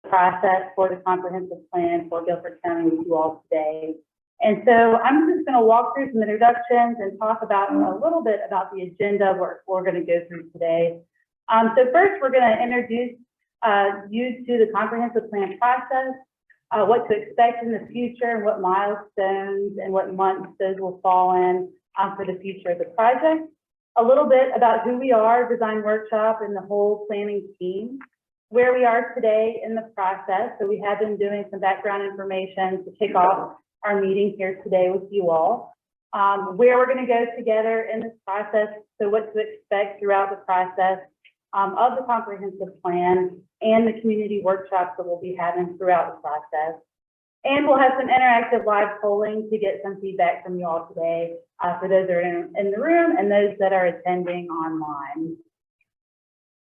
process for the comprehensive plan for Guilford County with you all today. And so I'm just going to walk through some introductions and talk about a little bit about the agenda we're going to go through today. So first, we're going to introduce you to the comprehensive plan process, what to expect in the future, and what milestones and what months those will fall in for the future of the project. A little bit about who we are, Design Workshop, and the whole planning team. Where we are today in the process. So we have been doing some background information to kick off our meeting here today with you all. Where we're going to go together in this process, so what to expect throughout the process of the comprehensive plan and the community workshops that we'll be having throughout the process. And we'll have some interactive live polling to get some feedback from you all today for those that are in the room and those that are attending online.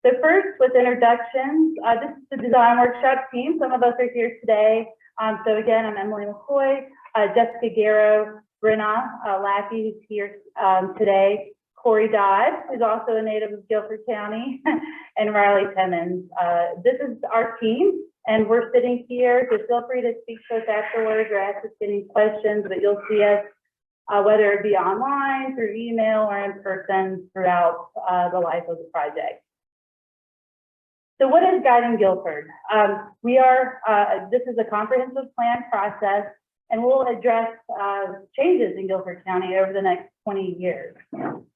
So first, with introductions, this is the Design Workshop team. Some of us are here today. So again, I'm Emily McCoy, Jessica Garrow, Brenna Lackey, who's here today, Corey Dodd, who's also a native of Guilford County, and Riley Timmons. This is our team, and we're sitting here, so feel free to speak to us afterwards or ask us any questions, but you'll see us whether it be online, through email, or in person throughout the life of the project. So what is Guiding Guilford? This is a comprehensive plan process, and we'll address changes in Guilford County over the next 20 years.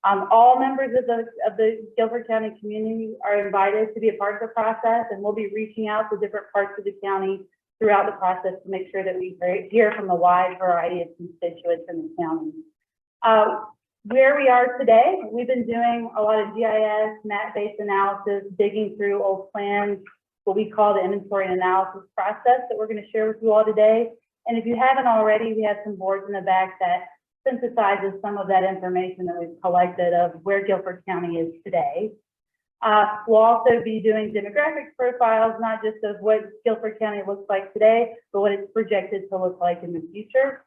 All members of the Guilford County community are invited to be a part of the process, and we'll be reaching out to different parts of the county throughout the process to make sure that we hear from a wide variety of constituents in the county. Where we are today, we've been doing a lot of GIS, map-based analysis, digging through old plans, what we call the inventory and analysis process that we're going to share with you all today. And if you haven't already, we have some boards in the back that synthesizes some of that information that we've collected of where Guilford County is today. We'll also be doing demographic profiles, not just of what Guilford County looks like today, but what it's projected to look like in the future.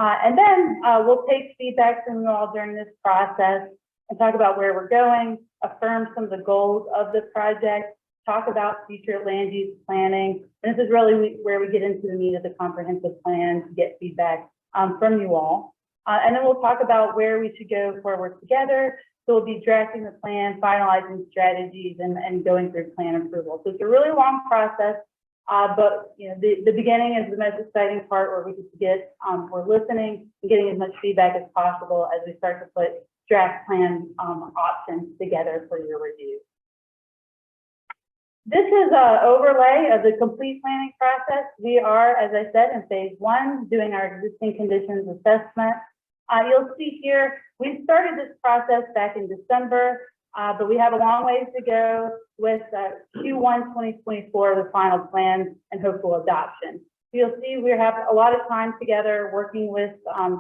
And then we'll take feedback from you all during this process and talk about where we're going, affirm some of the goals of the project, talk about future land use planning. And this is really where we get into the meat of the comprehensive plan to get feedback from you all. And then we'll talk about where we should go forward together. So we'll be drafting the plan, finalizing strategies, and going through plan approval. So it's a really long process. But you know, the beginning is the most exciting part, where we get we're listening and getting as much feedback as possible as we start to put draft plan options together for your review. This is an overlay of the complete planning process. We are, as I said, in phase 1, doing our existing conditions assessment. You'll see here, we started this process back in December. But we have a long ways to go with Q1 2024, the final plan and hopeful adoption. So you'll see we have a lot of time together working with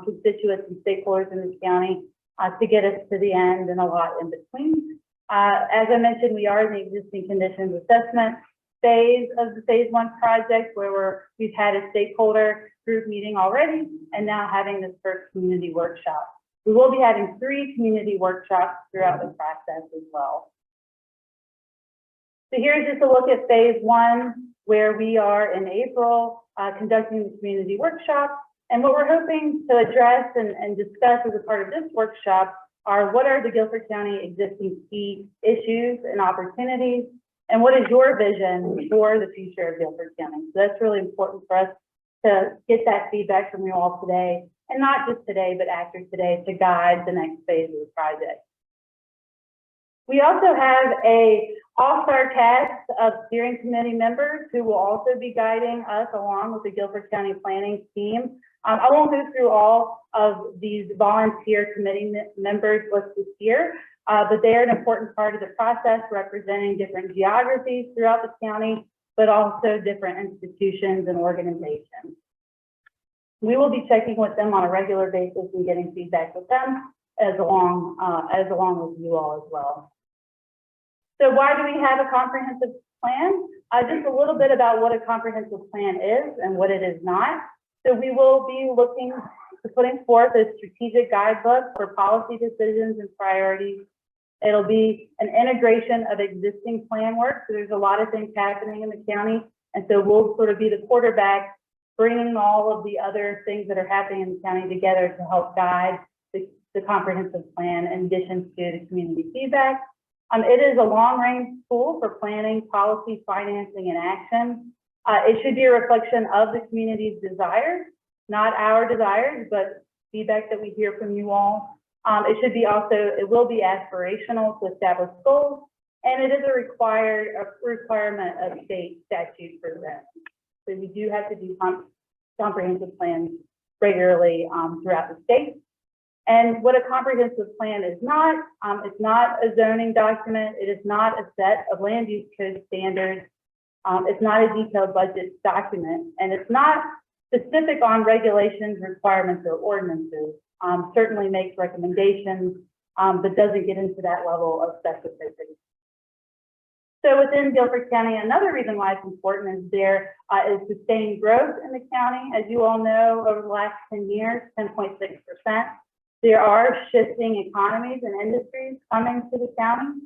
constituents and stakeholders in the county to get us to the end, and a lot in between. As I mentioned, we are in the existing conditions assessment phase of the phase 1 project, where we've had a stakeholder group meeting already, and now having this first community workshop. We will be having 3 community workshops throughout the process as well. So here's just a look at phase 1, where we are in April conducting the community workshop. And what we're hoping to address and discuss as a part of this workshop are, what are the Guilford County existing key issues and opportunities, and what is your vision for the future of Guilford County? So that's really important for us to get that feedback from you all today. And not just today, but after today, to guide the next phase of the project. We also have a all-star cast of steering committee members who will also be guiding us along with the Guilford County planning team. I won't go through all of these volunteer committee members listed here, but they are an important part of the process, representing different geographies throughout the county, but also different institutions and organizations. We will be checking with them on a regular basis and getting feedback with them as along with you all as well. So why do we have a comprehensive plan? Just a little bit about what a comprehensive plan is and what it is not. So we will be looking to putting forth a strategic guidebook for policy decisions and priorities. It'll be an integration of existing plan work. So there's a lot of things happening in the county And so we'll sort of be the quarterback, bringing all of the other things that are happening in the county together to help guide the comprehensive plan in addition to the community feedback. It is a long-range tool for planning, policy, financing, and action. It should be a reflection of the community's desires, not our desires, but feedback that we hear from you all. It will be aspirational to establish goals, and it is a requirement of state statute for that. So we do have to do comprehensive plans regularly throughout the state. And what a comprehensive plan is not, it's not a zoning document. It is not a set of land use code standards. It's not a detailed budget document, and it's not specific on regulations, requirements, or ordinances. Certainly makes recommendations, but doesn't get into that level of specificity. So within Guilford County, another reason why it's important is there is sustained growth in the county. As you all know, over the last 10 years, 10.6%. There are shifting economies and industries coming to the county.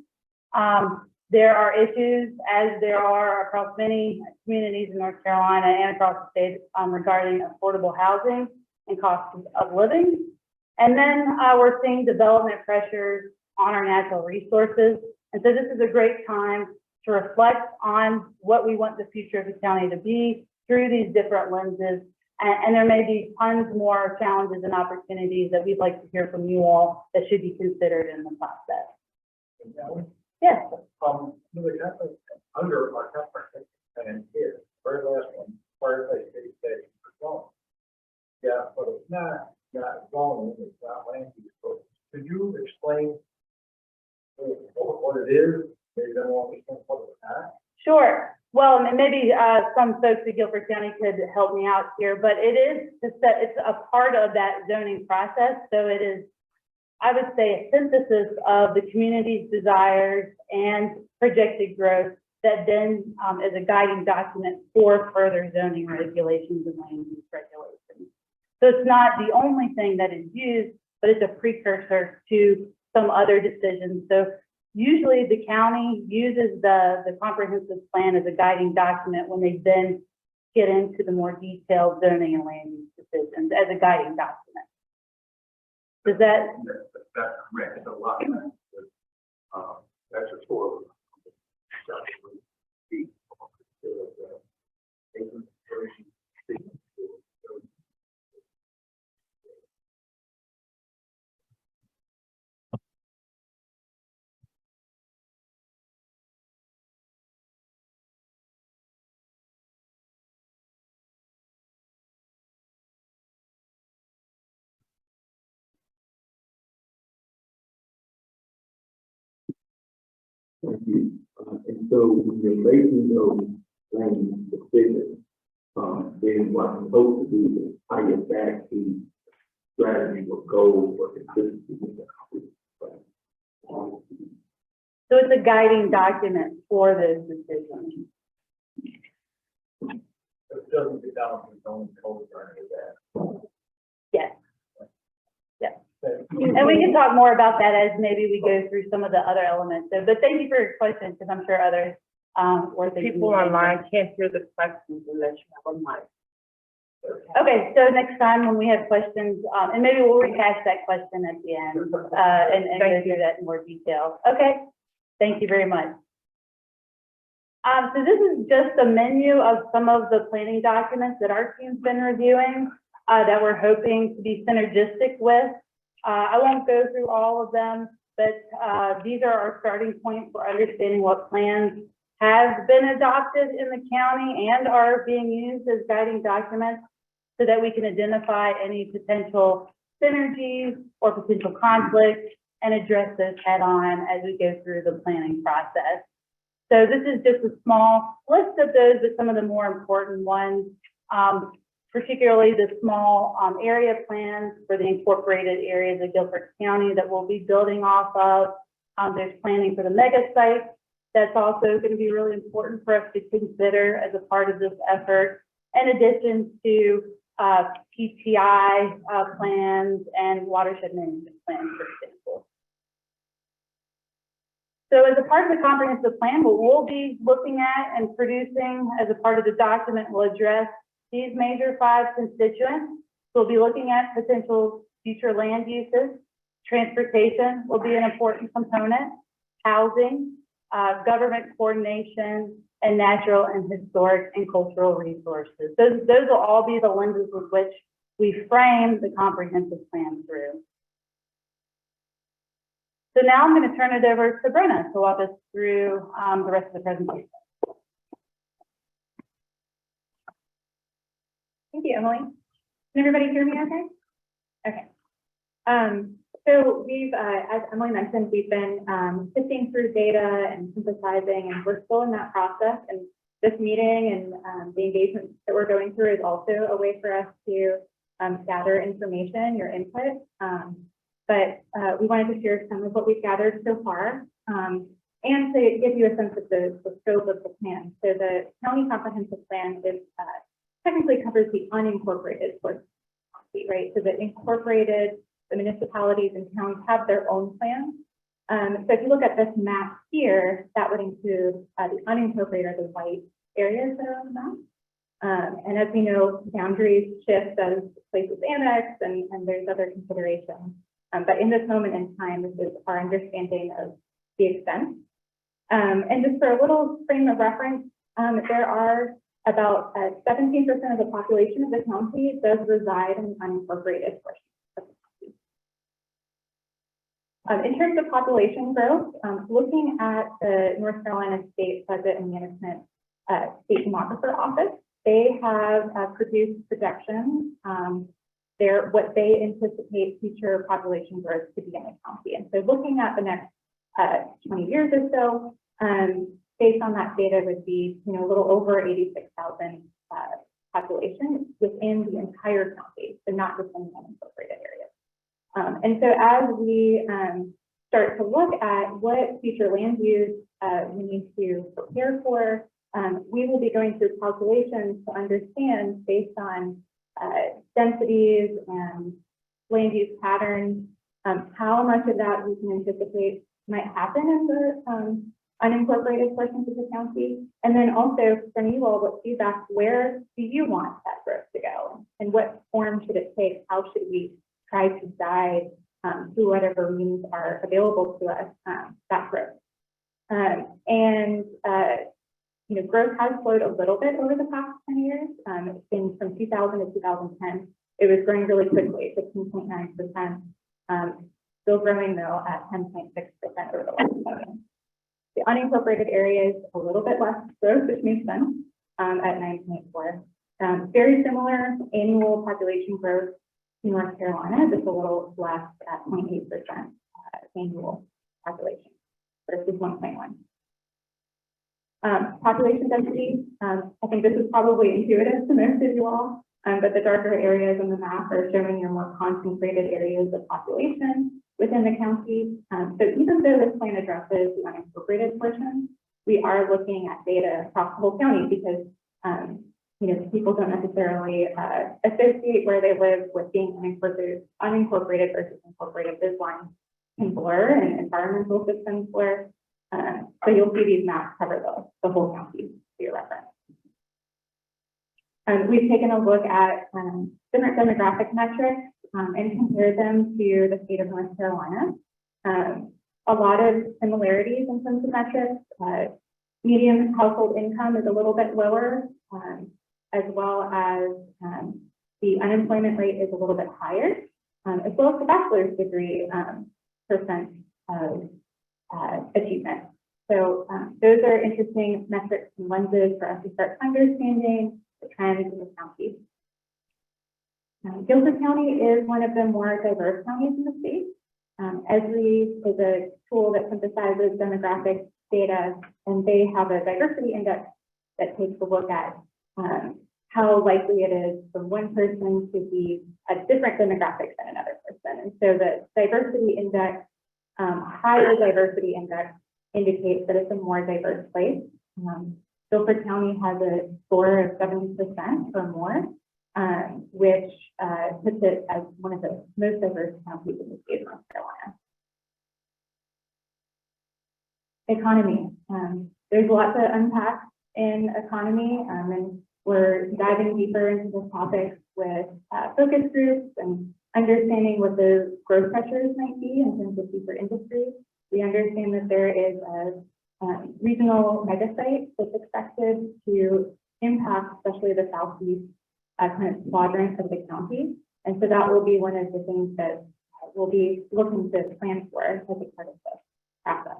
There are issues, as there are across many communities in North Carolina and across the state, regarding affordable housing and cost of living. And then we're seeing development pressures on our natural resources. And so this is a great time to reflect on what we want the future of the county to be through these different lenses. And there may be tons more challenges and opportunities that we'd like to hear from you all that should be considered in the process. Yes. Under our comprehensive plan here, very last one, where they say for zoning. Yeah, but it's not zoning, it's not land use. So could you explain what it is? Maybe they don't understand what it's not. Sure. Well, and maybe some folks at Guilford County could help me out here, but it's a part of that zoning process. So it is, I would say, a synthesis of the community's desires and projected growth that then is a guiding document for further zoning regulations and land use regulations. So it's not the only thing that is used, but it's a precursor to some other decisions. So usually the county uses the comprehensive plan as a guiding document when they then get into the more detailed zoning and land use decisions as a guiding document. Does that? That's correct. It's a lot of that. That's a tour. And so when you're making those land decisions, then what's supposed to be the higher back to strategy or goal or consistency with the company. So it's a guiding document for those decisions. It doesn't get down to its own code or any of that. Yes. Yes. And we can talk more about that as maybe we go through some of the other elements. So, but thank you for your question, because I'm sure others were thinking. People online can't hear the questions unless you have a mic. Okay, so next time when we have questions, and maybe we'll rehash that question at the end and go through that in more detail. Okay, thank you very much. So this is just a menu of some of the planning documents that our team's been reviewing that we're hoping to be synergistic with. I won't go through all of them, but these are our starting point for understanding what plans have been adopted in the county and are being used as guiding documents so that we can identify any potential synergies or potential conflicts and address those head on as we go through the planning process. So this is just a small list of those, but some of the more important ones, particularly the small area plans for the incorporated areas of Guilford County that we'll be building off of. There's planning for the mega sites. That's also going to be really important for us to consider as a part of this effort, in addition to PTI plans and watershed management plans, for example. So as a part of the comprehensive plan, what we'll be looking at and producing as a part of the document will address these major 5 constituents. We'll be looking at potential future land uses. Transportation will be an important component, housing, government coordination, and natural and historic and cultural resources. Those will all be the lenses with which we frame the comprehensive plan through. So now I'm going to turn it over to Brenna to walk us through the rest of the presentation. Thank you, Emily. Can everybody hear me okay? Okay. So we've, as Emily mentioned, we've been sifting through data and synthesizing, and we're still in that process. And this meeting and the engagement that we're going through is also a way for us to gather information, your input. But we wanted to share some of what we've gathered so far and to give you a sense of the scope of the plan. So the county comprehensive plan is technically covers the unincorporated portion, right? So the incorporated, the municipalities and towns have their own plans. So if you look at this map here, that would include the unincorporated, the white areas that are on the map. And as we know, boundaries shift as places annex and there's other considerations. But in this moment in time, this is our understanding of the extent. And just for a little frame of reference, there are about 17% of the population of the county does reside in the unincorporated portion of the county. In terms of population growth, looking at the North Carolina State Budget and Management State Demographer Office, they have produced projections. What they anticipate future population growth to be in the county. And so looking at the next 20 years or so, based on that data would be, a little over 86,000 population within the entire county, so not within the unincorporated areas. And so as we start to look at what future land use we need to prepare for, we will be going through calculations to understand based on densities and land use patterns, how much of that we can anticipate might happen in the unincorporated portions of the county. And then also from you all, what feedback, where do you want that growth to go? And what form should it take? How should we try to guide through whatever means are available to us, that growth? Growth has slowed a little bit over the past 10 years. It's been from 2000 to 2010. It was growing really quickly, 15.9%. Still growing though at 10.6% over the last 7 years. The unincorporated areas, a little bit less growth, which makes sense, at 9.4. Very similar annual population growth in North Carolina, just a little less at 0.8% annual population versus 1.1. Population density, I think this is probably intuitive to most of you all, but the darker areas on the map are showing your more concentrated areas of population within the county. So even though this plan addresses the unincorporated portion, we are looking at data across the whole county because people don't necessarily associate where they live with being unincorporated versus incorporated. Those lines can blur and environmental systems blur. So you'll see these maps cover the whole county for your reference. We've taken a look at different demographic metrics and compared them to the state of North Carolina. A lot of similarities in terms of metrics. Median household income is a little bit lower, as well as the unemployment rate is a little bit higher, as well as the bachelor's degree percent of achievement. So those are interesting metrics and lenses for us to start understanding the trends in the county. Guilford County is one of the more diverse counties in the state. ESRI is a tool that synthesizes demographic data, and they have a diversity index that takes a look at how likely it is for one person to be a different demographic than another person. And so the diversity index, higher diversity index, indicates that it's a more diverse place. Guilford County has a score of 70% or more, which puts it as one of the most diverse counties in the state of North Carolina. Economy. There's lots to unpack in economy, and we're diving deeper into the topics with focus groups and understanding what the growth pressures might be in terms of future industries. We understand that there is a regional megasite that's expected to impact, especially the southeast kind of quadrant of the county. And so that will be one of the things that we'll be looking to plan for as a part of this process.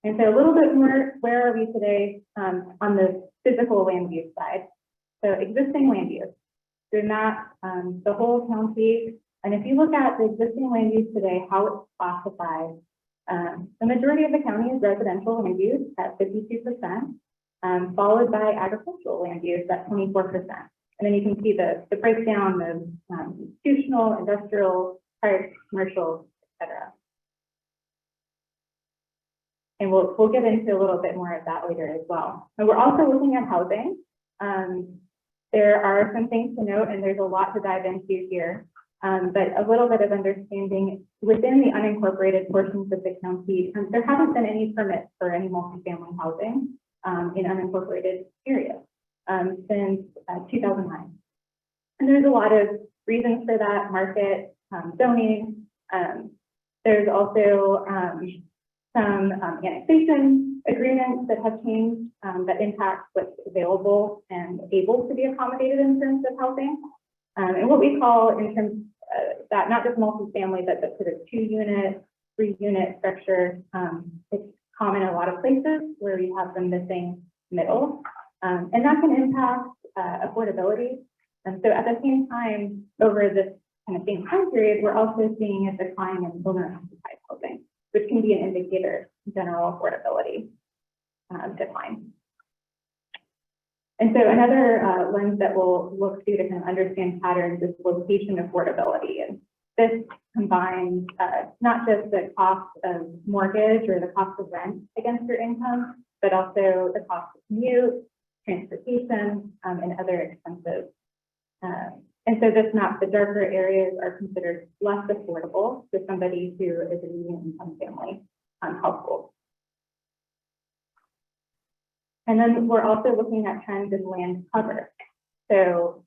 And so a little bit more, where are we today on the physical land use side? So existing land use. We map the whole county. And if you look at the existing land use today, how it's classified, the majority of the county is residential land use at 52%, followed by agricultural land use at 24%. And then you can see the breakdown of institutional, industrial, parks, commercial, et cetera. And we'll get into a little bit more of that later as well. And we're also looking at housing. There are some things to note, and there's a lot to dive into here. But a little bit of understanding within the unincorporated portions of the county, there haven't been any permits for any multifamily housing in unincorporated areas since 2009. And there's a lot of reasons for that: market, zoning. There's also some annexation agreements that have changed that impact what's available and able to be accommodated in terms of housing. And what we call in terms that not just multifamily, but the sort of 2-unit, 3-unit structure. It's common in a lot of places where we have the missing middle, and that can impact affordability. And so at the same time, over this kind of same time period, we're also seeing a decline in owner-occupied housing, which can be an indicator of general affordability decline. And so another lens that we'll look to kind of understand patterns is location affordability. And this combines not just the cost of mortgage or the cost of rent against your income, but also the cost of commute, transportation, and other expenses. And so this map, the darker areas are considered less affordable to somebody who is a median income family household. And then we're also looking at trends in land cover. So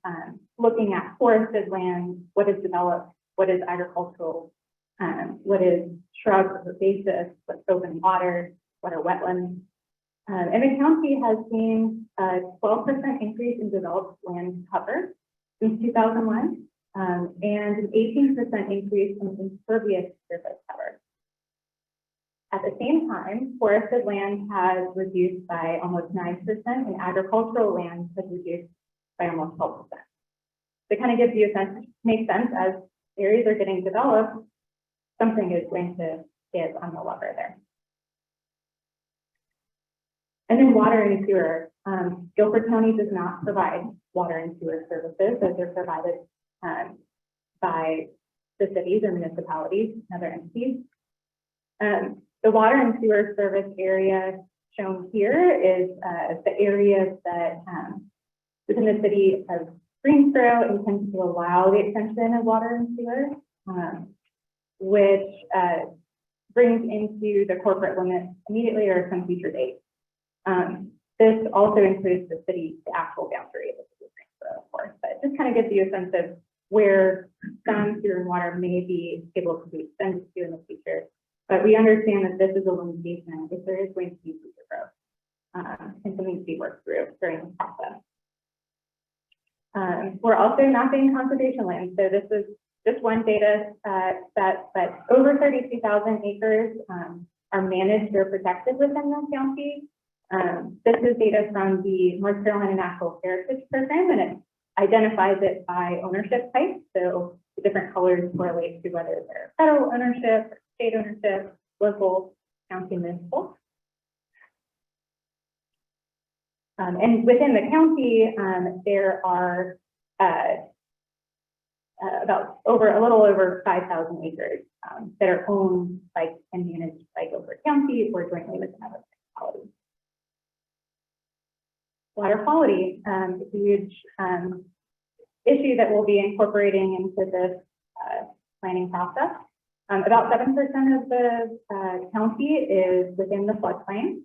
looking at forested land, what is developed, what is agricultural, what is shrub or herbaceous, what's open water, what are wetlands. And the county has seen a 12% increase in developed land cover since 2001, and an 18% increase in impervious surface cover. At the same time, forested land has reduced by almost 9%, and agricultural land has reduced by almost 12%. So it kind of gives you a sense, makes sense, as areas are getting developed, something is going to give on the lever there. And then water and sewer. Guilford County does not provide water and sewer services as they're provided by the cities or municipalities and other entities. The water and sewer service area shown here is the areas that within the city of Greensboro intends to allow the extension of water and sewer, which brings into the corporate limits immediately or some future date. This also includes the city, the actual boundary of the city of Greensboro, of course, but it just kind of gives you a sense of where some sewer and water may be able to be extended to in the future. But we understand that this is a limitation if there is going to be future growth and something to be worked through during the process. We're also mapping conservation land. So this is just one data set, but over 32,000 acres are managed or protected within the county. This is data from the North Carolina Natural Heritage Program, and it identifies it by ownership type. So the different colors correlate to whether they're federal ownership, state ownership, local, county, municipal. And within the county, there are about a little over 5,000 acres that are owned by and managed by Guilford County or jointly with another municipality. Water quality, a huge issue that we'll be incorporating into this planning process. About 7% of the county is within the floodplain.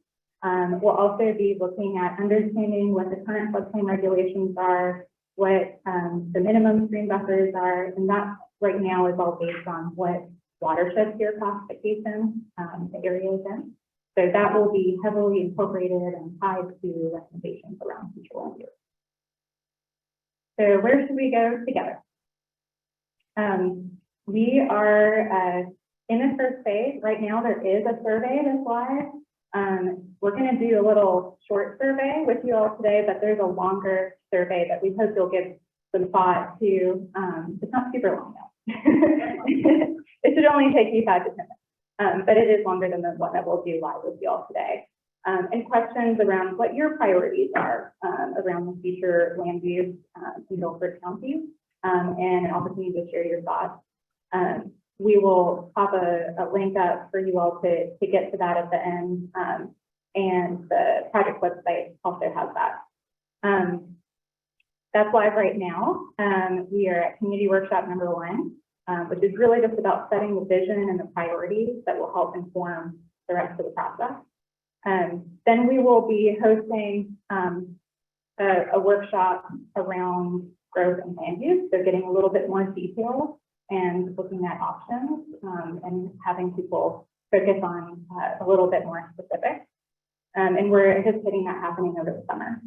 We'll also be looking at understanding what the current floodplain regulations are, what the minimum stream buffers are, and that right now is all based on what watershed tier classification the area is in. So that will be heavily incorporated and tied to recommendations around future land use. So where should we go together? We are in the first phase. Right now, there is a survey that's live. We're going to do a little short survey with you all today, but there's a longer survey that we hope you'll give some thought to. It's not super long now. It should only take you 5 to 10 minutes, but it is longer than the one that we'll do live with you all today. And questions around what your priorities are around the future land use in Guilford County, and an opportunity to share your thoughts. We will have a link up for you all to get to that at the end, and the project website also has that. That's live right now. We are at community workshop number 1, which is really just about setting the vision and the priorities that will help inform the rest of the process. Then we will be hosting a workshop around growth and land use, so getting a little bit more detail and looking at options, and having people focus on a little bit more specific. And we're anticipating that happening over the summer.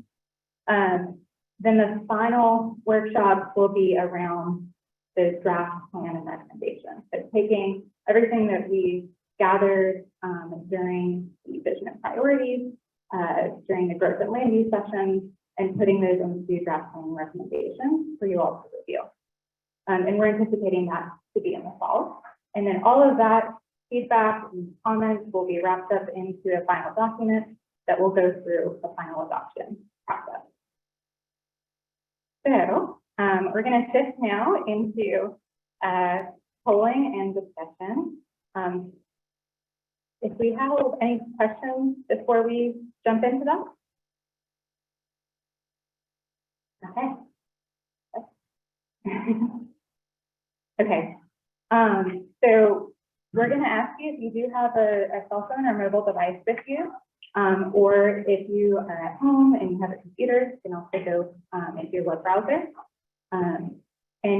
Then the final workshop will be around the draft plan and recommendation. So taking everything that we gathered during the vision and priorities, during the growth and land use sessions, and putting those into draft plan recommendations for you all to review. And we're anticipating that to be in the fall. And then all of that feedback and comments will be wrapped up into a final document that will go through the final adoption process. So we're going to shift now into polling and discussion. If we have any questions before we jump into them. Okay. Okay. So we're going to ask you if you do have a cell phone or mobile device with you, or if you are at home and you have a computer, you can also go into your web browser. And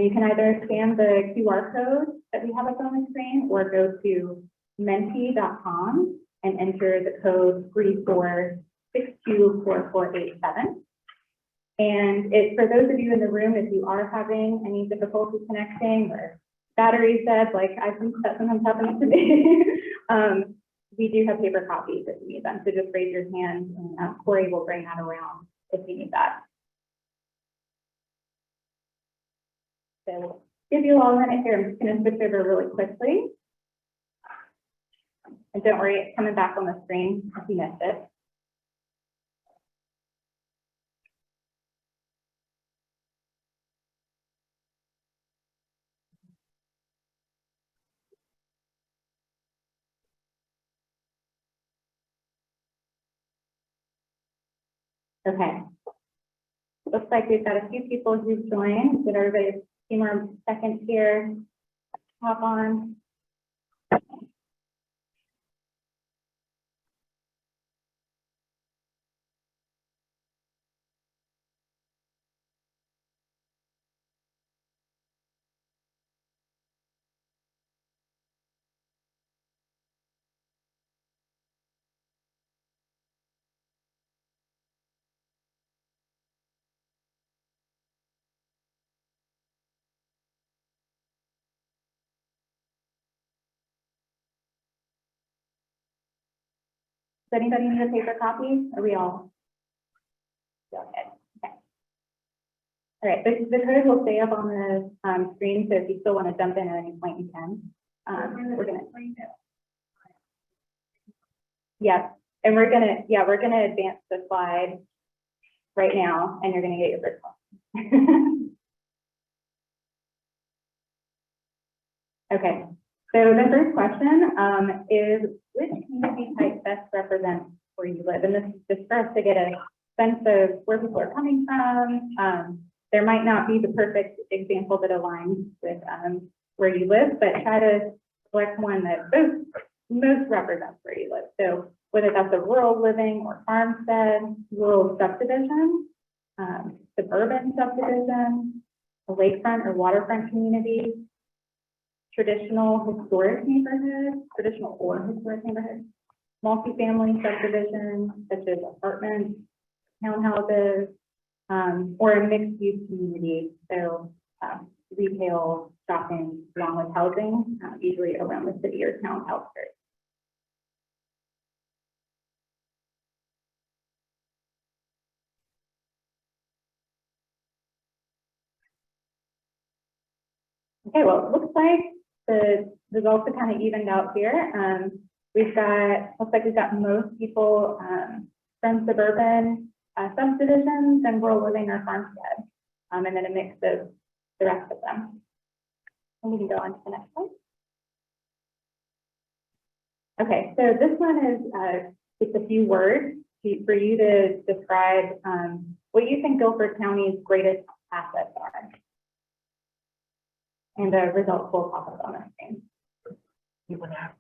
you can either scan the QR code that we have up on the screen, or go to menti.com and enter the code 34624487. And for those of you in the room, if you are having any difficulty connecting or battery dead, like I think that sometimes happens to me, we do have paper copies if you need them. So just raise your hand, and Corey will bring that around if you need that. So give you all a minute here. I'm just going to switch over really quickly. And don't worry, it's coming back on the screen if you missed it. Okay. Looks like we've got a few people who've joined. Give everybody a few more seconds here. Hop on. Does anybody need a paper copy? Are we all? Okay. Okay. All right. The code will stay up on the screen, so if you still want to jump in at any point, you can. We're gonna. Yeah, and we're gonna advance the slide right now, and you're gonna get your first one. Okay. So the first question is, which community type best represents where you live? And this is just for us to get a sense of where people are coming from. There might not be the perfect example that aligns with where you live, but try to select one that most represents where you live. So whether that's a rural living or farmstead, rural subdivision, suburban subdivision, a lakefront or waterfront community, traditional or historic neighborhood, multifamily subdivision, such as apartments, townhouses, or a mixed-use community, so retail, shopping, along with housing, usually around the city or town outskirts. Okay, well, it looks like the results are kind of evened out here. Looks like we've got most people from suburban subdivisions and rural living or farmstead, and then a mix of the rest of them. And we can go on to the next one. Okay, so this one is just a few words for you to describe what you think Guilford County's greatest assets are. And the results will pop up on the screen. You would have.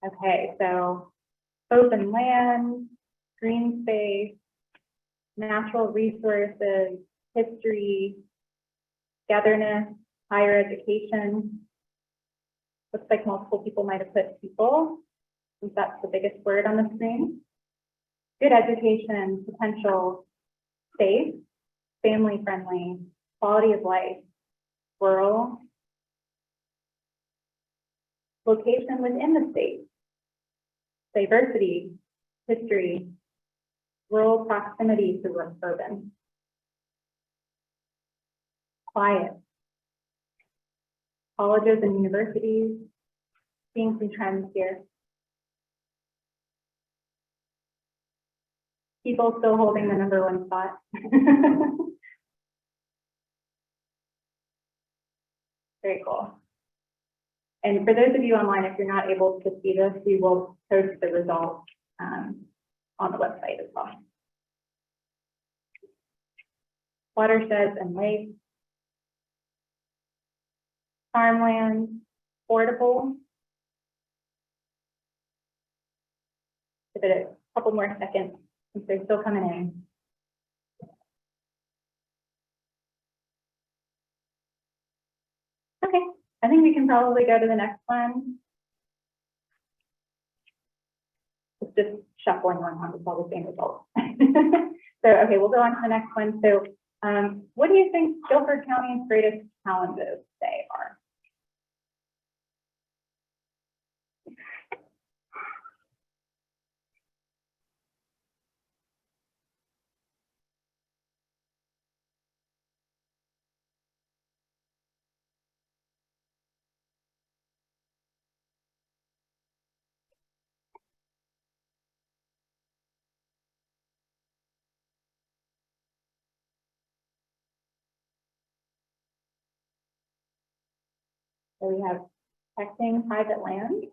Okay, so open land, green space, natural resources, history, togetherness, higher education. Looks like multiple people might have put people, since that's the biggest word on the screen. Good education, potential, safe, family friendly, quality of life, rural, location within the state, diversity, history, rural proximity to urban, quiet, colleges and universities, seeing some trends here. People still holding the #1 spot. Very cool. And for those of you online, if you're not able to see this, we will post the results on the website as well. Watersheds and lakes, farmland, affordable. Give it a couple more seconds since they're still coming in. Okay, I think we can probably go to the next one. It's just shuffling around with all the same results. So, okay, we'll go on to the next one. So, what do you think Guilford County's greatest challenges today are? So we have protecting private land,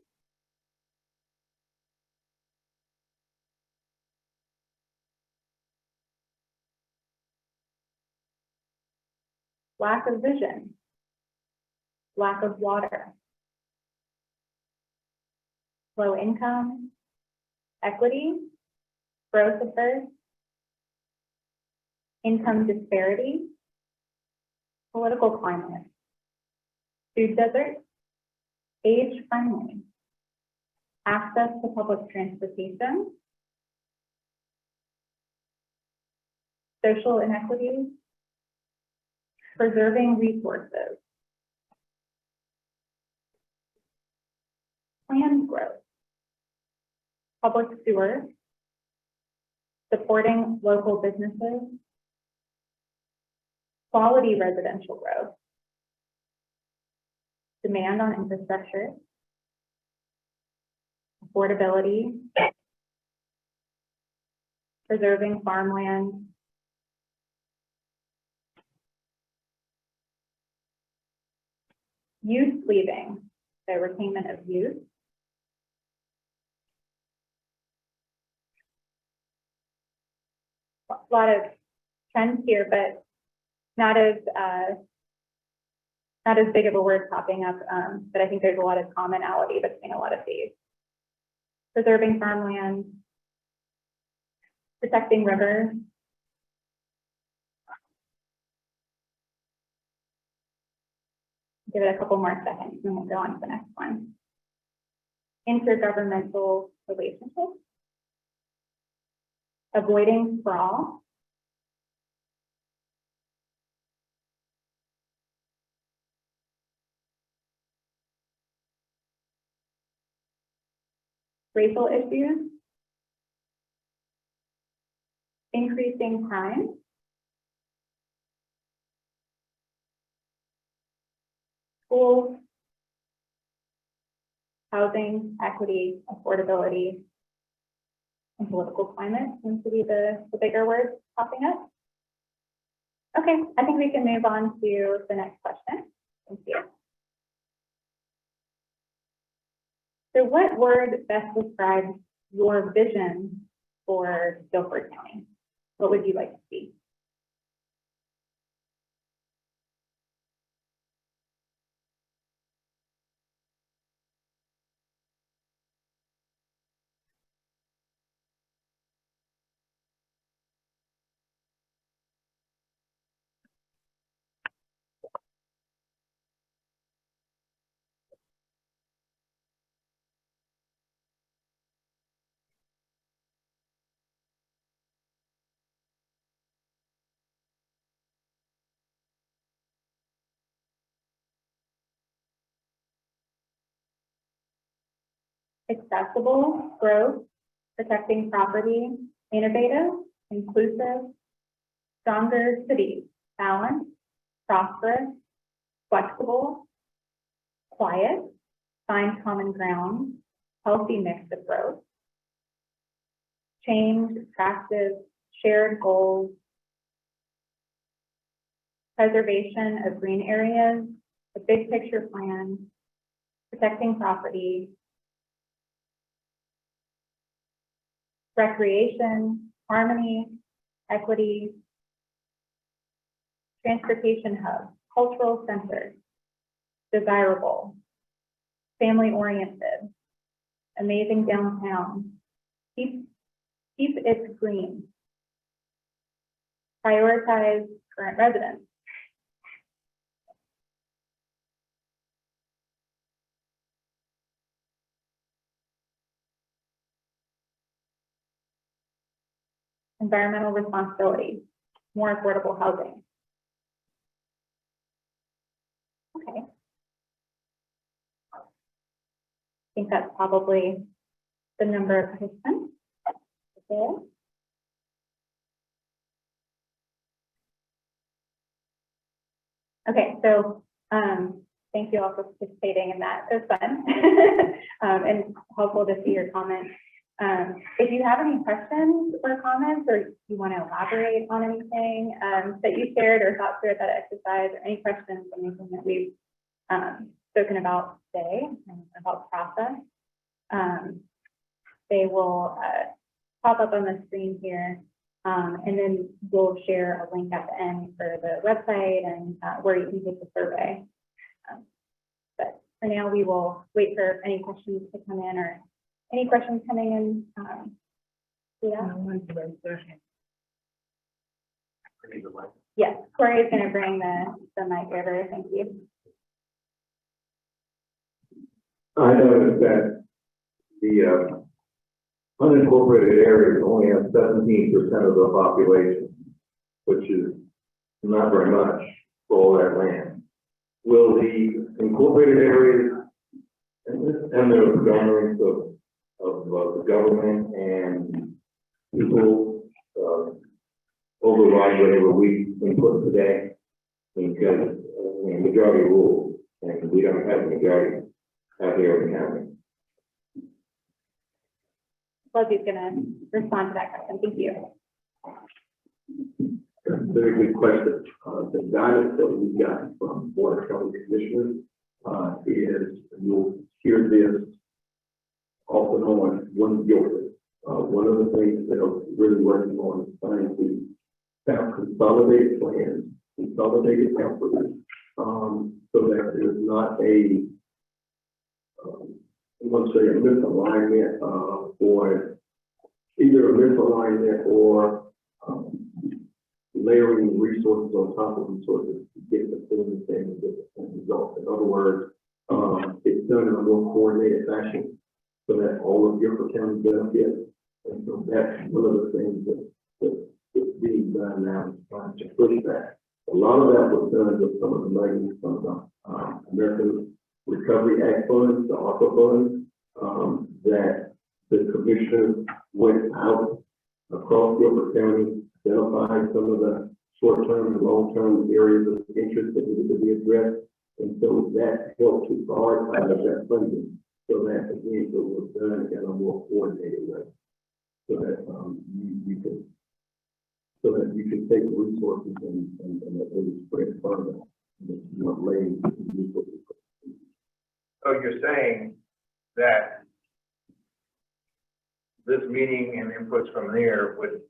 lack of vision, lack of water, low income, equity, growth of birth, income disparity, political climate, food desert, age friendly, access to public transportation, social inequities, preserving resources, planned growth, public sewer, supporting local businesses, quality residential growth, demand on infrastructure, affordability, preserving farmland, Youth leaving, so retainment of youth. A lot of trends here, but not as big of a word popping up, but I think there's a lot of commonality between a lot of these. Preserving farmland, protecting rivers. Give it a couple more seconds and we'll go on to the next one. Intergovernmental relationships. Avoiding sprawl. Racial issues. Increasing crime. Schools. Housing, equity, affordability, and political climate seems to be the bigger words popping up. Okay, I think we can move on to the next question. Thank you. So what word best describes your vision for Guilford County? What would you like to see? Accessible, growth, protecting property, innovative, inclusive, stronger cities, balanced, prosperous, flexible, quiet, find common ground, healthy mix of growth, change, attractive, shared goals, preservation of green areas, a big picture plan, protecting property, recreation, harmony, equity, transportation hub, cultural center, desirable, family-oriented, amazing downtown, keep it green, prioritize current residents, environmental responsibility, more affordable housing. Okay. I think that's probably the number of participants. Okay. Okay, so thank you all for participating in that. It was fun and helpful to see your comments. If you have any questions or comments, or you want to elaborate on anything that you shared or thought through at that exercise, or any questions on anything that we've spoken about today and about the process, they will pop up on the screen here, and then we'll share a link at the end for the website and where you can take the survey. But for now, we will wait for any questions to come in, or any questions coming in? Yeah. Yes, Corey is going to bring the mic over. Thank you. I noticed that the unincorporated areas only have 17% of the population, which is not very much for all that land. Will the incorporated areas and the predominance of the government and people override whatever we input today? Because majority rules, and we don't have a majority out here in the county. Leslie's going to respond to that question. Thank you. Very good question. The guidance that we got from Board of County Commissioners is you'll hear this off and on one Guilford. One of the things that I'm really working on is trying to have consolidated plans, consolidated efforts, so that there's not I want to say a misalignment, or either a misalignment or layering resources on top of resources to get the same thing and get the same results. In other words, it's done in a more coordinated fashion so that all of Guilford County benefits. And so that's one of the things that's being done now, is trying to push that. A lot of that was done with some of the money from the American Recovery Act funds, the ARPA funds, that the commissioners went out across Guilford County, identified some of the short-term and long-term areas of interest that needed to be addressed. And so that helped to prioritize that funding so that again, it was done in a more coordinated way. So that you can take resources and really spread further. So you're saying that this meeting and inputs from there would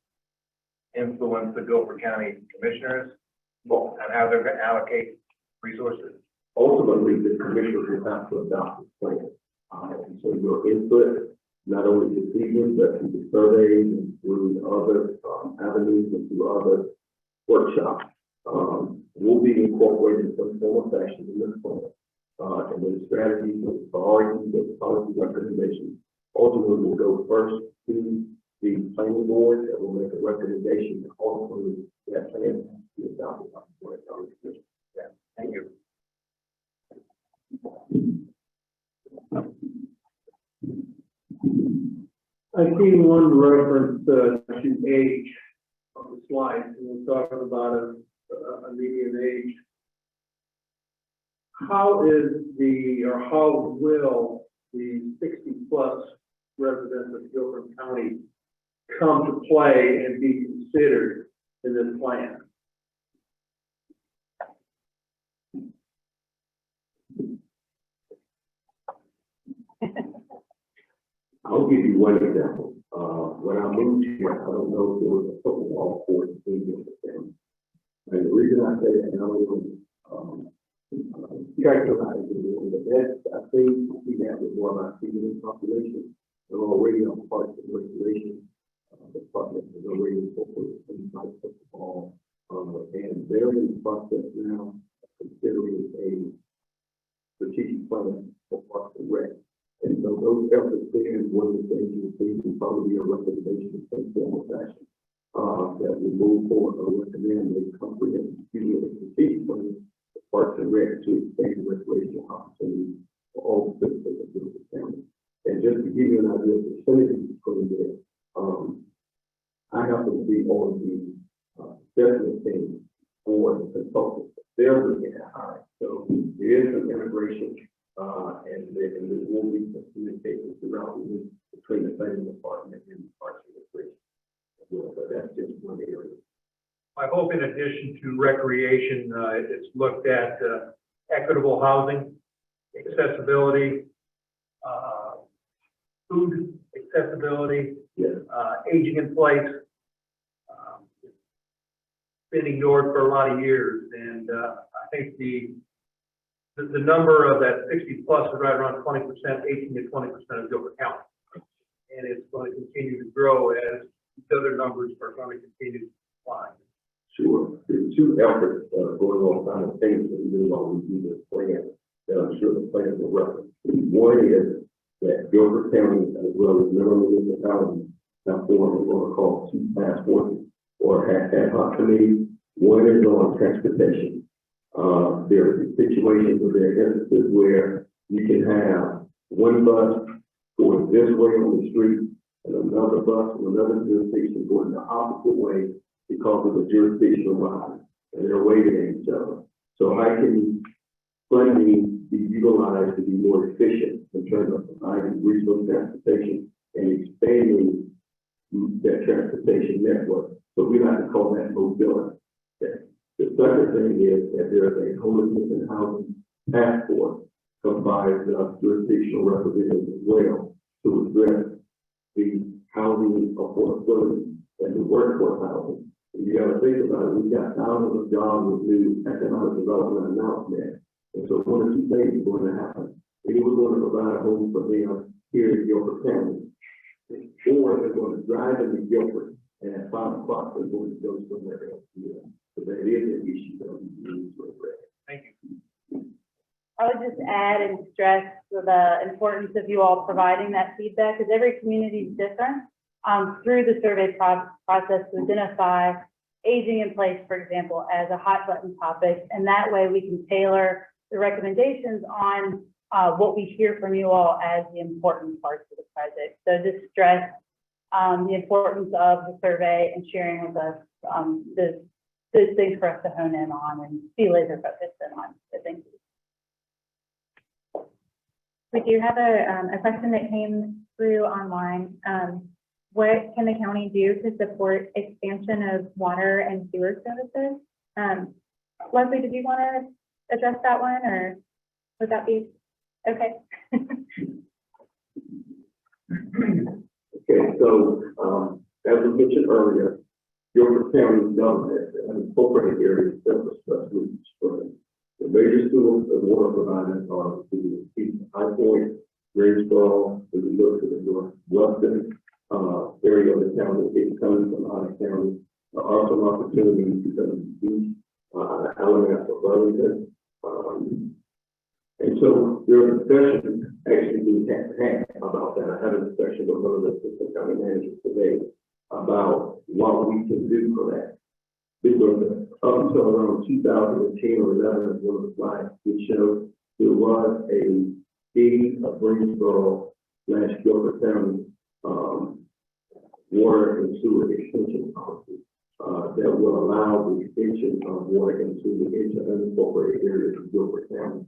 influence the Guilford County commissioners and how they're going to allocate resources? Ultimately, the commissioners will have to adopt this plan. And so your input, not only this evening, but through the surveys and through other avenues and through other workshops, will be incorporated in some form or fashion in this plan. And then the strategies, the priorities, the policy recommendations ultimately will go first to the planning board that will make a recommendation, and ultimately that plan has to be adopted by the board of county commission. Yeah, thank you. I see one reference to age on the slide, and we're talking about a median age. How will the 60-plus residents of Guilford County come to play and be considered in this plan? I'll give you one example. When I moved here, I don't know if there was a football court in Guilford County. And the reason I say that, and I don't know, characterize it, the best I think we have is more about senior population. They're already on parts of regulation. The department is already incorporated things like football. And they're in the process now of considering a strategic plan for Parks and Rec. And so those efforts there is one of the things you'll see will probably be a recommendation in some form or fashion that will move forward or recommend a comprehensive strategic plan for Parks and Rec to expand recreational opportunities for all citizens of Guilford County. And just to give you an idea of the percentages from there, I happen to be on the assessment team for the consultants. They're looking at high. So there is some integration. And there will be some communication throughout between the planning department and the Parks and Recreation. But that's just one area. I hope in addition to recreation, it's looked at equitable housing, accessibility, food accessibility, Yes. aging in place. Been ignored for a lot of years, and I think the number of that 60 plus is right around 20%, 18 to 20% of Guilford County. And it's going to continue to grow as the other numbers are going to continue to climb. Sure. There's two efforts going on simultaneously, even while we do this plan, that I'm sure the plan will reference. One is that Guilford County, as well as Maryland municipalities, have formed what we're going to call two task forces or ad hoc committees. One is on transportation. There are situations or there are instances where you can have one bus going this way on the street and another bus from another jurisdiction going the opposite way because of the jurisdictional lines, and they're waiting at each other. So how can funding be utilized to be more efficient in terms of providing regional transportation and expanding that transportation network? So we like to call that mobility. Okay. The second thing is that there is a homelessness and housing task force comprised of jurisdictional representatives as well to address the housing affordability and the workforce housing. You gotta think about it, we got thousands of jobs with new economic development announcement. And so one or two things is going to happen. Either we're going to provide a home for them here in Guilford County, or they're going to drive into Guilford, and at 5 o'clock, they're going to go somewhere else. So that is an issue that we need to address. Thank you. I would just add and stress the importance of you all providing that feedback, because every community is different, through the survey process to identify aging in place, for example, as a hot button topic. And that way we can tailor the recommendations on what we hear from you all as the important parts of the project. So just stress the importance of the survey and sharing with us those things for us to hone in on and be laser focused in on. So thank you. We do have a question that came through online. What can the county do to support expansion of water and sewer services? Leslie, did you want to address that one, or would that be okay? Okay, so, as we mentioned earlier, Guilford County government and incorporated areas infrastructure for the major schools and water providers are the High Point, Greensboro, if you look to the northwestern area of the county, it comes from out of county. There are some opportunities because of the beach, elements of Burlington. And so there was a discussion actually being had about that. I had a discussion with one of the assistant county managers today about what we can do for that. Because up until around 2010 or 11, one of the slides which showed there was a city of Greensboro / Guilford County water and sewer extension policy that will allow the extension of water and sewer into unincorporated areas of Guilford County.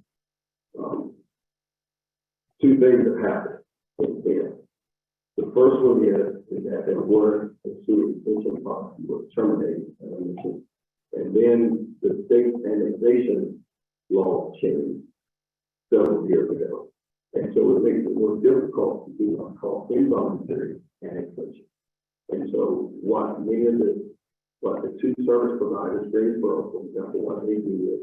Two things have happened since then. The first one is that the water and sewer extension policy was terminated, and then the state annexation law changed several years ago. And so it makes it more difficult to do what's called involuntary annexation. And so what the two service providers, Greensboro, for example, what they do is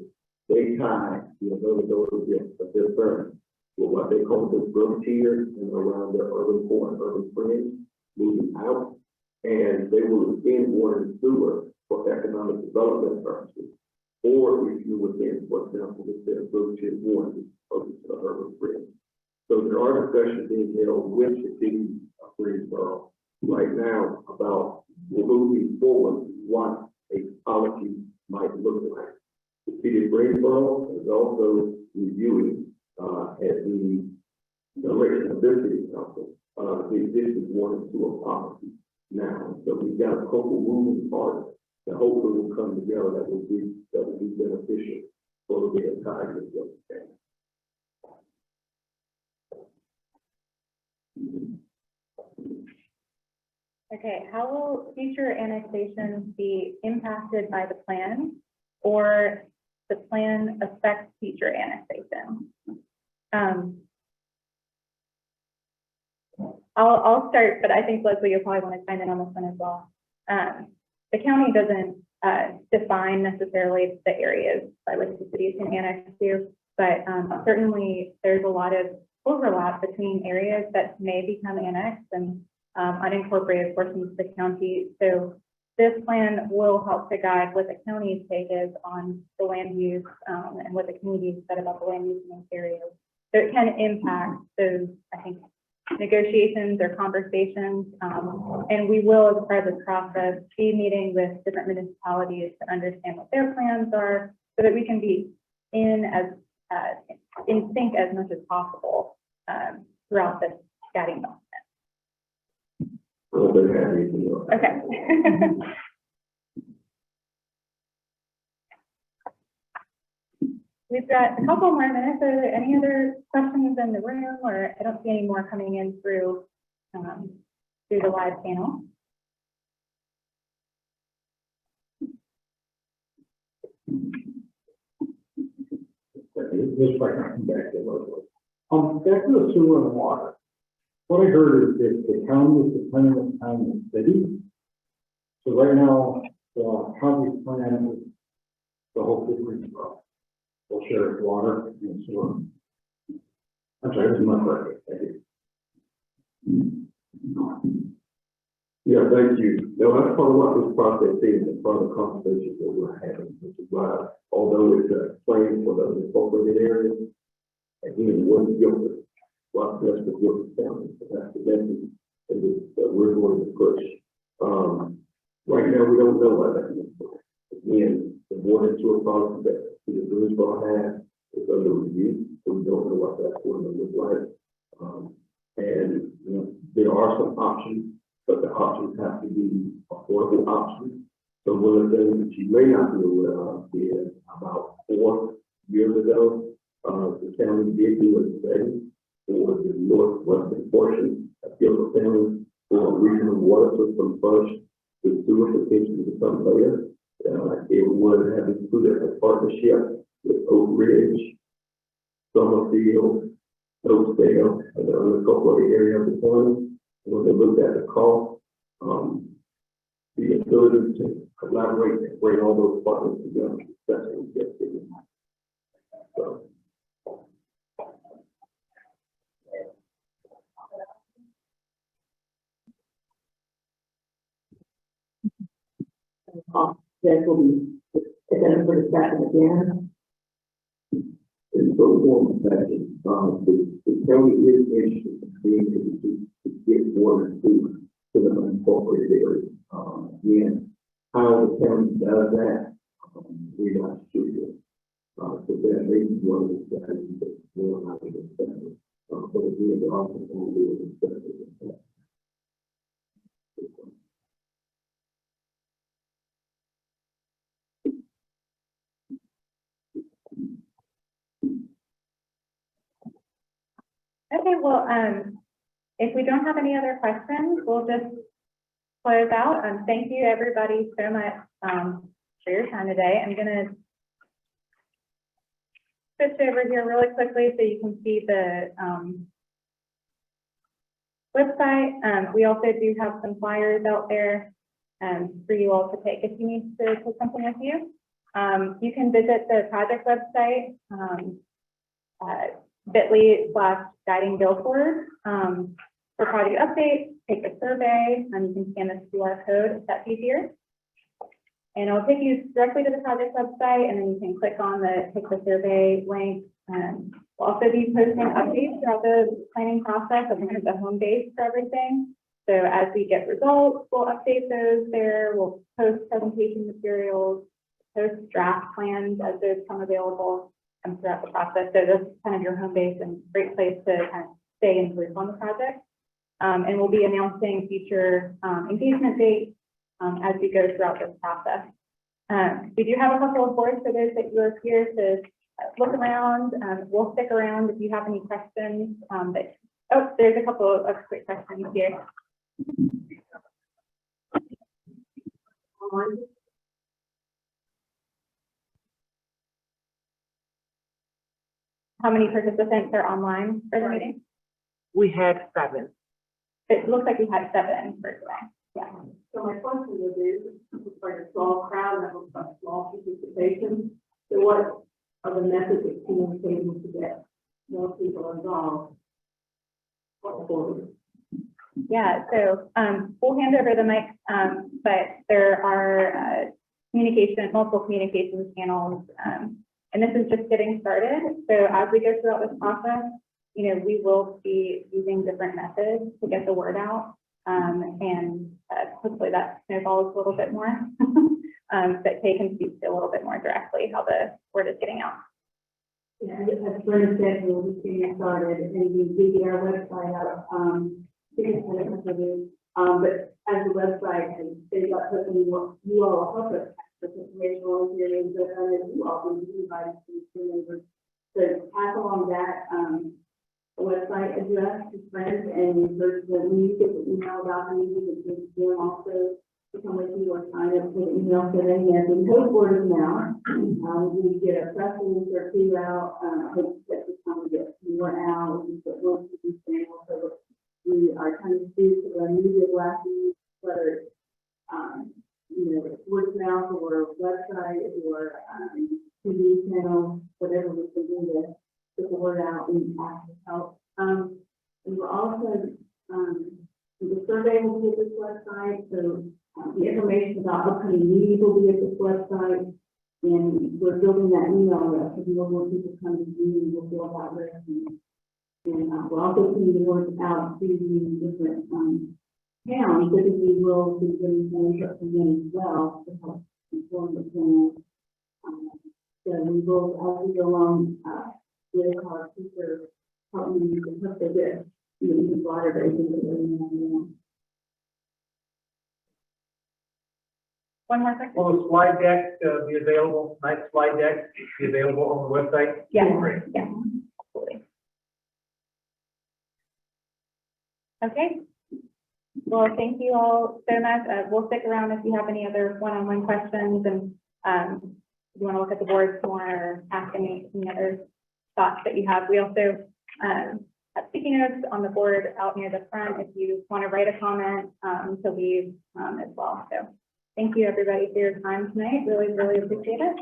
they tie the availability of their firm with what they call the frontier and around their urban core and urban fringe, moving out, and they will extend water and sewer for economic development purposes. Or if you would then, for example, if there's frontier one over to the urban fringe. So there are discussions being held with the city of Greensboro right now about moving forward what a policy might look like. The city of Greensboro is also reviewing at the direction of their city council the existing water and sewer policy now. So we've got a couple moving parts that hopefully will come together that will be beneficial for the entire of the state. Okay, how will future annexations be impacted by the plan, or the plan affect future annexation? I'll start, but I think Leslie, you'll probably want to chime in on this one as well. The county doesn't define necessarily the areas by which the cities can annex to, but certainly there's a lot of overlap between areas that may become annexed and unincorporated portions of the county. So this plan will help to guide what the county's take is on the land use and what the community said about the land use in those areas. So it can impact those, I think, negotiations or conversations. And we will, as part of this process, be meeting with different municipalities to understand what their plans are so that we can be in sync as much as possible throughout this guiding document. Okay. We've got a couple more minutes. Are there any other questions in the room, or I don't see any more coming in through the live panel? This might not come back to Back to the sewer and water. What I heard is that the county is dependent on the city. So right now, the county's plan is the whole city will share its water and sewer. I'm sorry, this is my question. Thank you. Yeah, thank you. No, that's part of what this process is, and part of the conversation that we're having, which is why, although it's a plan for the incorporated areas, again, one Guilford, what's best for Guilford County, so that's the message that we're going to push. Right now, we don't know what that is. Again, the water and sewer policy that the Greensboro has is under review, so we don't know what that's going to look like. And, you know, there are some options, but the options have to be affordable options. So one of the things that you may not be aware of is about 4 years ago, the county did do a study for the northwestern portion of Guilford County for regional water system first, with sewer potential to come later. It would have included a partnership with Oak Ridge, Summerfield, Oakdale, and the unincorporated area of the county. When they looked at the cost, the ability to collaborate and bring all those partners together, that's what we get to. So. That will be, if that put it back again. And so one second, the county is interested in being able to get water to the unincorporated area. Again, how the county does that, we're not sure yet. So that may be one of the strategies that we're not going to discuss. But again, they're also going to be able to discuss it. Okay, well, if we don't have any other questions, we'll just close out. Thank you, everybody, so much for your time today. I'm going to switch over here really quickly so you can see the website. We also do have some flyers out there for you all to take if you need to take something with you. You can visit the project website, bit.ly/guiding Guilford for project updates, take a survey, and you can scan the QR code if that's easier. And it'll take you directly to the project website, and then you can click on the take the survey link. We'll also be posting updates throughout the planning process of kind of the home base for everything. So as we get results, we'll update those there. We'll post presentation materials, post draft plans as those come available throughout the process. So this is kind of your home base and great place to kind of stay in loop on the project. And we'll be announcing future engagement dates as we go throughout this process. We do have a couple of boards for those that you are here to look around. We'll stick around if you have any questions. There's a couple of quick questions here. How many participants are online for the meeting? We had 7. It looks like we had 7 for today. Yeah. So my question would be, this is like a small crowd, that looks like small participation. So what are the methods of communicating to get more people involved? What forward? Yeah, so we'll hand over the mic, but there are multiple communication channels, and this is just getting started. So as we go throughout this process, you know, we will be using different methods to get the word out, and hopefully that snowballs a little bit more. But Kay can speak to a little bit more directly how the word is getting out. Yeah, as Brenda said, we'll be getting started, and we did get our website out. But as the website and things like that, you all help us with information on here, but you all will be invited to the members. So pass along that website address to friends, and when you get the email about the meeting, and them also to come with you or sign up with an email today. And we hope word of mouth. We get a press release or two out. I hope that this time we get went out, we put one TV channel, so we are trying to do the media glasses, whether it's, word of mouth or website or, TV channel, whatever we can do to get the word out and ask for help. And we're also, the survey will be at this website, so the information about upcoming meetings will be at this website. And we're building that email list, so more people come to the meeting, we'll fill out lists. And we're also sending the word out to the different, towns, typically will be getting some input from them as well to help inform the plan. So we will, as we go along, with our future partners, and hope they get, even broader versions of it. One more question? Will the slide deck be available, nice slide deck be available on the website? Yeah. Great. Yeah, absolutely. Okay. Well, thank you all so much. We'll stick around if you have any other one-on-one questions, and if you want to look at the boards more or ask any other thoughts that you have. We also have sticky notes on the board out near the front if you want to write a comment to leave as well. So thank you, everybody, for your time tonight. Really, really appreciate it,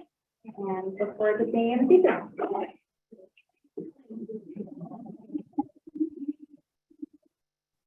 and look forward to seeing you in the future.